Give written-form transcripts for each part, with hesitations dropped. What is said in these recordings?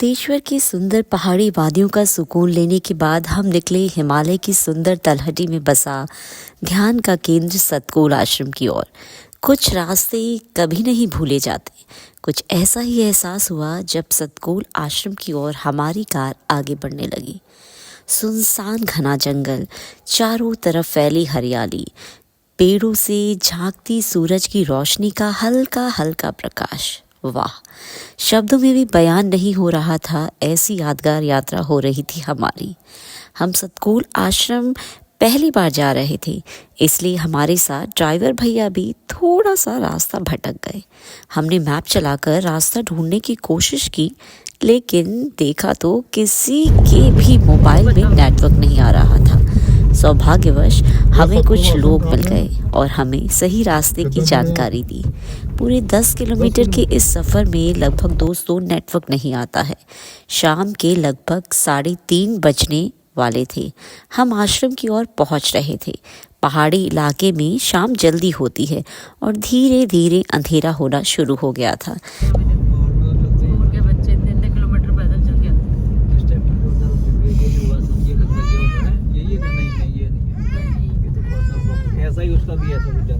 मुक्तेश्वर की सुंदर पहाड़ी वादियों का सुकून लेने के बाद हम निकले हिमालय की सुंदर तलहटी में बसा ध्यान का केंद्र सतकोल आश्रम की ओर। कुछ रास्ते कभी नहीं भूले जाते। कुछ ऐसा ही एहसास हुआ जब सतकोल आश्रम की ओर हमारी कार आगे बढ़ने लगी। सुनसान घना जंगल, चारों तरफ फैली हरियाली, पेड़ों से झांकती सूरज की रोशनी का हल्का हल्का प्रकाश। वाह, शब्दों में भी बयान नहीं हो रहा था, ऐसी यादगार यात्रा हो रही थी हमारी। हम सतकोल आश्रम पहली बार जा रहे थे, इसलिए हमारे साथ ड्राइवर भैया भी थोड़ा सा रास्ता भटक गए। हमने मैप चलाकर रास्ता ढूंढने की कोशिश की, लेकिन देखा तो किसी के भी मोबाइल में नेटवर्क नहीं आ रहा था। सौभाग्यवश हमें कुछ लोग मिल गए और हमें सही रास्ते की जानकारी दी। पूरे 10 किलोमीटर के इस सफ़र में लगभग दोस्तों नेटवर्क नहीं आता है। शाम के लगभग 3:30 बजने वाले थे। हम आश्रम की ओर पहुंच रहे थे। पहाड़ी इलाके में शाम जल्दी होती है और धीरे धीरे अंधेरा होना शुरू हो गया था। उसका भी ऐसा कुछ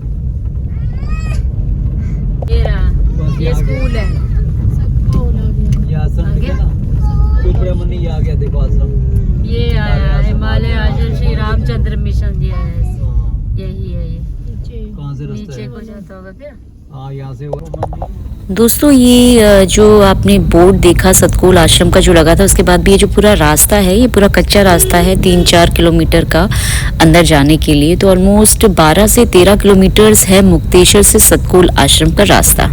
ये स्कूल है, ये आश्रम दिखा ना, टुकड़ा मनी ये आ गया, देखो आश्रम ये आया हिमालय आश्रम श्री रामचंद्र मिशन दिया है, यही है। ये कहाँ से रास्ता नीचे है? को जाता होगा क्या? हाँ, यहाँ से दोस्तों, ये जो आपने बोर्ड देखा सतकोल आश्रम का जो लगा था, उसके बाद भी ये जो पूरा रास्ता है, ये पूरा कच्चा रास्ता है 3-4 किलोमीटर का अंदर जाने के लिए। तो ऑलमोस्ट 12 से 13 किलोमीटर्स है मुक्तेश्वर से सतकोल आश्रम का रास्ता।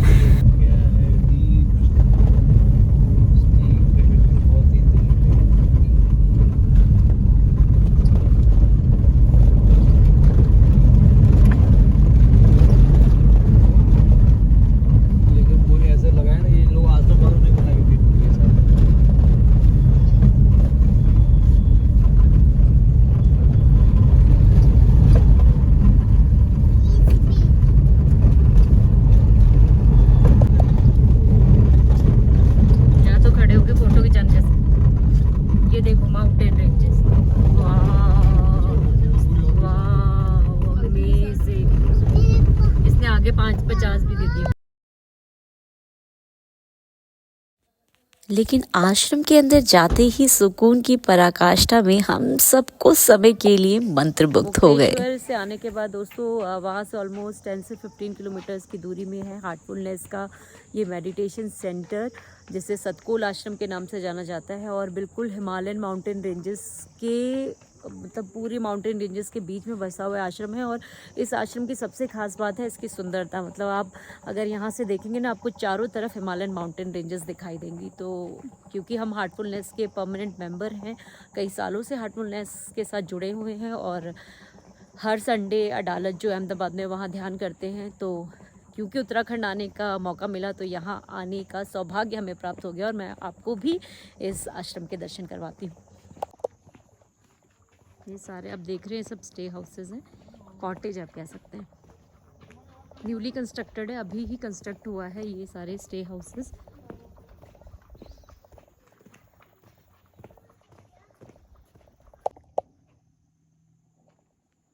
आगे 550 भी दे दिया। लेकिन आश्रम के अंदर जाते ही सुकून की पराकाष्ठा में हम सब कुछ समय के लिए मंत्रमुग्ध हो गए। मुक्तेश्वर से आने के बाद दोस्तों वहाँ से ऑलमोस्ट 10 से 15 किलोमीटर्स की दूरी में है हार्टफुलनेस का ये मेडिटेशन सेंटर, जिसे सतकोल आश्रम के नाम से जाना जाता है। और बिल्कुल हिमालयन माउंटेन रेंजेस के मतलब पूरी माउंटेन रेंजेस के बीच में बसा हुआ आश्रम है। और इस आश्रम की सबसे खास बात है इसकी सुंदरता। मतलब आप अगर यहाँ से देखेंगे ना, आपको चारों तरफ हिमालयन माउंटेन रेंजेस दिखाई देंगी। तो क्योंकि हम हार्टफुलनेस के परमानेंट मेंबर हैं, कई सालों से हार्टफुलनेस के साथ जुड़े हुए हैं और हर संडे अदालत जो अहमदाबाद में वहाँ ध्यान करते हैं। तो क्योंकि उत्तराखंड आने का मौका मिला तो यहाँ आने का सौभाग्य हमें प्राप्त हो गया और मैं आपको भी इस आश्रम के दर्शन करवाती हूँ। ये सारे आप देख रहे हैं सब स्टे हाउसेस हैं, कॉटेज आप कह सकते हैं। न्यूली कंस्ट्रक्टेड है, अभी ही कंस्ट्रक्ट हुआ है ये सारे स्टे हाउसेस।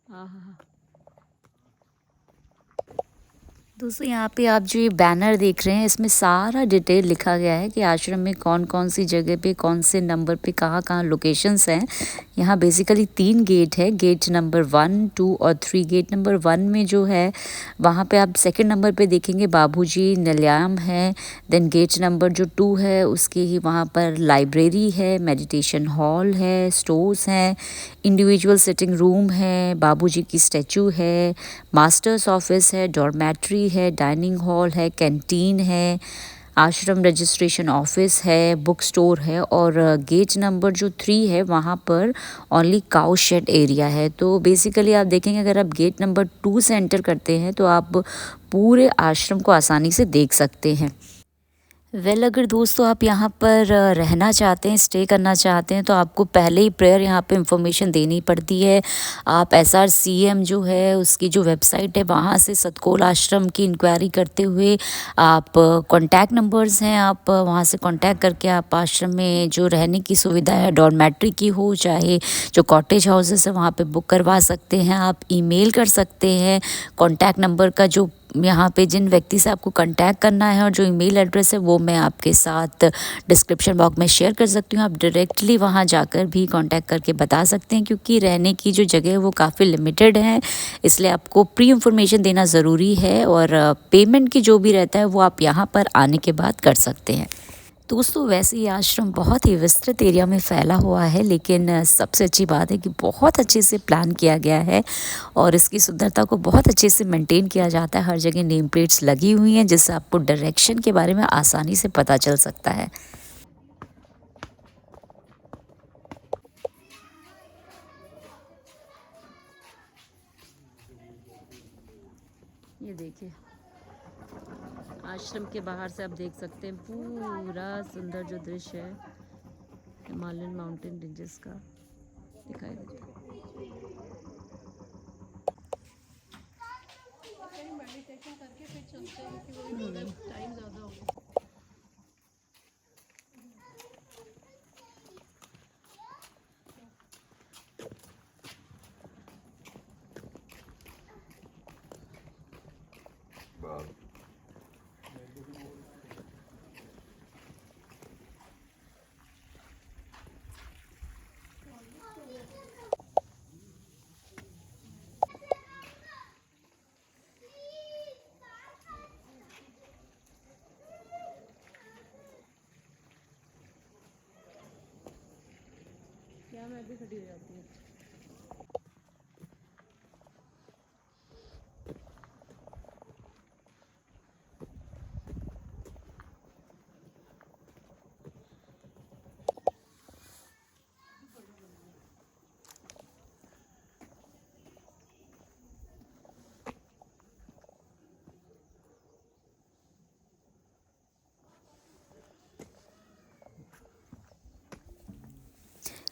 हाँ, दोस्तों, यहाँ पे आप जो ये बैनर देख रहे हैं, इसमें सारा डिटेल लिखा गया है कि आश्रम में कौन कौन सी जगह पे, कौन से नंबर पे, कहाँ कहाँ लोकेशंस हैं। यहाँ बेसिकली 3 गेट है, गेट नंबर 1, 2 और 3। गेट नंबर 1 में जो है वहाँ पे आप सेकंड नंबर पे देखेंगे बाबूजी निलयाम है। देन गेट नंबर जो 2 है उसके ही वहाँ पर लाइब्रेरी है, मेडिटेशन हॉल है, स्टोर्स हैं, इंडिविजुअल सिटिंग रूम है, बाबूजी की स्टैचू है, मास्टर्स ऑफिस है, डॉर्मेट्री है, डाइनिंग हॉल है, कैंटीन है, आश्रम रजिस्ट्रेशन ऑफिस है, बुक स्टोर है। और गेट नंबर जो 3 है वहाँ पर ओनली काउ शेड एरिया है। तो बेसिकली आप देखेंगे अगर आप गेट नंबर 2 से एंटर करते हैं तो आप पूरे आश्रम को आसानी से देख सकते हैं। अगर दोस्तों आप यहाँ पर रहना चाहते हैं, स्टे करना चाहते हैं, तो आपको पहले ही प्रायर यहाँ पे इंफॉर्मेशन देनी पड़ती है। आप SRCM जो है उसकी जो वेबसाइट है वहाँ से सतकोल आश्रम की इंक्वायरी करते हुए आप कॉन्टैक्ट नंबर्स हैं, आप वहाँ से कॉन्टैक्ट करके आप आश्रम में जो रहने की सुविधा है, डॉर्मेट्री की हो चाहे जो कॉटेज हाउसेस है वहाँ पे बुक करवा सकते हैं। आप ईमेल कर सकते हैं। कॉन्टैक्ट नंबर का जो यहाँ पे जिन व्यक्ति से आपको कांटेक्ट करना है और जो ईमेल एड्रेस है वो मैं आपके साथ डिस्क्रिप्शन बॉक्स में शेयर कर सकती हूँ। आप डायरेक्टली वहाँ जाकर भी कांटेक्ट करके बता सकते हैं, क्योंकि रहने की जो जगह है वो काफ़ी लिमिटेड है, इसलिए आपको प्री इंफॉर्मेशन देना ज़रूरी है। और पेमेंट की जो भी रहता है वो आप यहाँ पर आने के बाद कर सकते हैं। दोस्तों वैसे ये आश्रम बहुत ही विस्तृत एरिया में फैला हुआ है, लेकिन सबसे अच्छी बात है कि बहुत अच्छे से प्लान किया गया है और इसकी सुंदरता को बहुत अच्छे से मेंटेन किया जाता है। हर जगह नेम प्लेट्स लगी हुई हैं जिससे आपको डायरेक्शन के बारे में आसानी से पता चल सकता है। ये देखिए आश्रम के बाहर से आप देख सकते हैं पूरा सुंदर जो दृश्य है हिमालयन माउंटेन रेंजेस का दिखाई देता है। मेडिटेशन करके फिर चलते हैं क्योंकि वही टाइम ज़्यादा होगा। क्या मैं भी खड़ी हो जाती हूँ।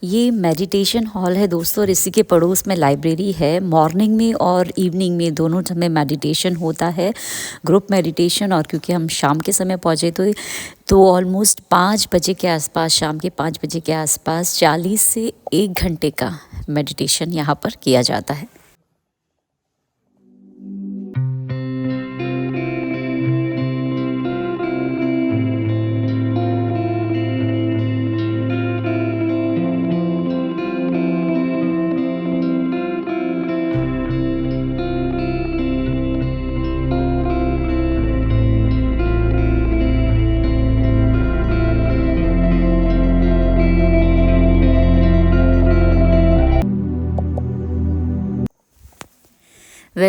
ये मेडिटेशन हॉल है दोस्तों, और इसी के पड़ोस में लाइब्रेरी है। मॉर्निंग में और इवनिंग में दोनों समय मेडिटेशन होता है, ग्रुप मेडिटेशन। और क्योंकि हम शाम के समय पहुँचे तो ऑलमोस्ट 5 बजे के आसपास, शाम के 5 बजे के आसपास 40 से 1 घंटे का मेडिटेशन यहाँ पर किया जाता है।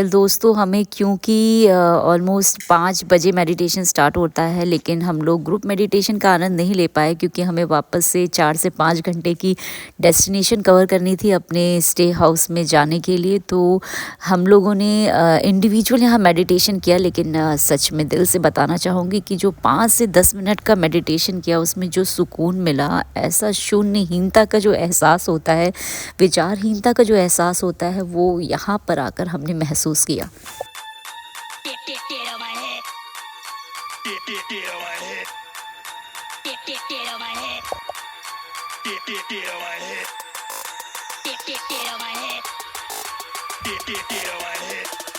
दोस्तों हमें क्योंकि ऑलमोस्ट 5 बजे मेडिटेशन स्टार्ट होता है, लेकिन हम लोग ग्रुप मेडिटेशन का आनंद नहीं ले पाए क्योंकि हमें वापस से 4 से 5 घंटे की डेस्टिनेशन कवर करनी थी अपने स्टे हाउस में जाने के लिए। तो हम लोगों ने इंडिविजुअल यहाँ मेडिटेशन किया, लेकिन सच में दिल से बताना चाहूँगी कि जो 5 से 10 मिनट का मेडिटेशन किया उसमें जो सुकून मिला, ऐसा शून्यहीनता का जो एहसास होता है, विचारहीनता का जो एहसास होता है, वो यहाँ पर आकर हमने महसूस किया। Get on my head.